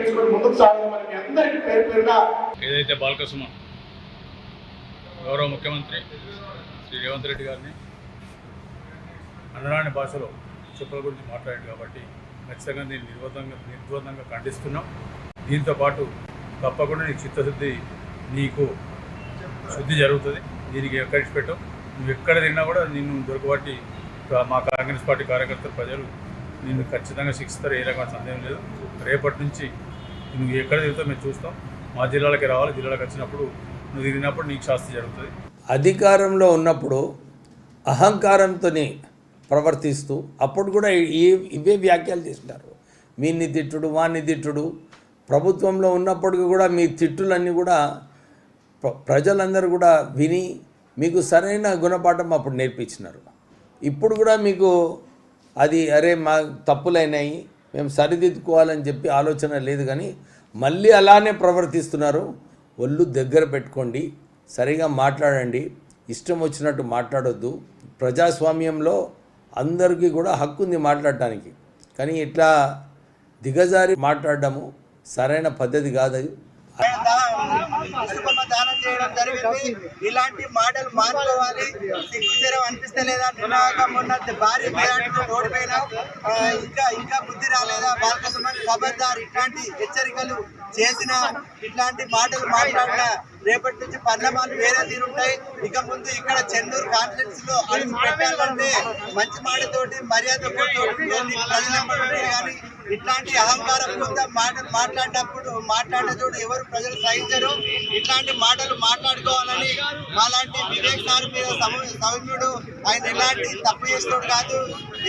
చేసుకొని ముందుకు సాగమని మీ అందరికీ పేరు పేరున ఏదైతే బాలకసుమ గౌరవ ముఖ్యమంత్రి శ్రీ రేవంత్ రెడ్డి గారిని అనరాని భాషలో చుక్కల గురించి మాట్లాడాడు కాబట్టి ఖచ్చితంగా నేను నిర్ద్వందంగా ఖండిస్తున్నాం. దీంతోపాటు తప్పకుండా నీకు చిత్తశుద్ధి, నీకు శుద్ధి జరుగుతుంది. దీనికి ఎక్కడికి పెట్టావు, నువ్వు ఎక్కడ తిన్నా కూడా నిన్ను దొరకబట్టి మా కాంగ్రెస్ పార్టీ కార్యకర్తలు ప్రజలు నిన్ను ఖచ్చితంగా శిక్షిస్తారు, ఏ రకమైన సందేహం లేదు. రేపటి నుంచి నువ్వు ఎక్కడ తిరుగుతావు మేము చూస్తాం. మా జిల్లాలకి రావాలి, జిల్లాలకు వచ్చినప్పుడు నువ్వు తిరిగినప్పుడు నీకు శాస్తి జరుగుతుంది. అధికారంలో ఉన్నప్పుడు అహంకారంతో ప్రవర్తిస్తూ అప్పుడు కూడా ఇవే వ్యాఖ్యలు చేసినారు. మీన్ని తిట్టుడు, వాన్ని తిట్టుడు. ప్రభుత్వంలో ఉన్నప్పటికీ కూడా మీ తిట్టులన్నీ కూడా ప్రజలందరూ కూడా విని మీకు సరైన గుణపాఠం అప్పుడు నేర్పించినారు. ఇప్పుడు కూడా మీకు అది అరే మా తప్పులైనాయి, మేము సరిదిద్దుకోవాలని చెప్పి ఆలోచన లేదు, కానీ మళ్ళీ అలానే ప్రవర్తిస్తున్నారు. ఒళ్ళు దగ్గర పెట్టుకోండి, సరిగా మాట్లాడండి, ఇష్టం వచ్చినట్టు మాట్లాడొద్దు. ప్రజాస్వామ్యంలో అందరికీ కూడా హక్కు ఉంది మాట్లాడటానికి, కానీ ఇట్లా దిగజారి మాట్లాడడము సరైన పద్ధతి కాదు. దానం చేయడం జరిగింది. ఇలాంటి మాటలు మానుకోవాలి. సిగ్గుచరం అనిపిస్తలేదా? మొన్న భారీ ప్రయాణంలో రోడ్డు పైన ఇంకా బుద్ధి రాలేదా? బాలకసుమన్ ఖబర్దార్, ఇట్లాంటి హెచ్చరికలు చేసిన, ఇట్లాంటి మాటలు మాట్లాడిన రేపటి నుంచి పరిణామాలు వేరే తీరుంటాయి. ఇక ముందు ఇక్కడ చెన్నూరు కాన్ఫరెన్స్ లో అడుగు పెట్టాలంటే మంచి మాటతోటి, మర్యాదతో ప్రజలంటే కానీ ఇట్లాంటి అహంకారపూరిత మాటలు మాట్లాడిన చోటు ఎవరు ప్రజలు సహించరు. ఇట్లాంటి మాటలు మాట్లాడుకోవాలని అలాంటి వివేక్ సార్ మీద సౌమ్యుడు, ఆయన ఎలాంటి తప్పు చేసేటోడు కాదు,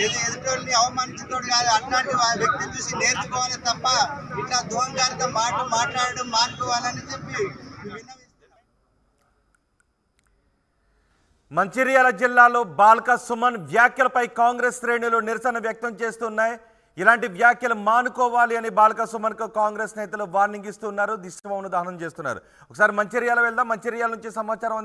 ఎదుటోడిని అవమానించేటోడు కాదు. అట్లాంటి వ్యక్తిని చూసి నేర్చుకోవాలి తప్ప ఇట్లా దోహంకారిత మాట్లాడడం మానుకోవాలని చెప్పి మంచిర్యాల జిల్లాలో బాల్కసుమన్ వ్యాఖ్యలపై కాంగ్రెస్ శ్రేణులు నిరసన వ్యక్తం చేస్తున్నాయి. ఇలాంటి వ్యాఖ్యలు మానుకోవాలి అని బాల్కసుమన్కు కాంగ్రెస్ నేతలు వార్నింగ్ ఇస్తున్నారు, దిష్టిబొమ్మను దహనం చేస్తున్నారు. ఒకసారి మంచిర్యాల వెళ్దాం. మంచిర్యాల నుంచి సమాచారం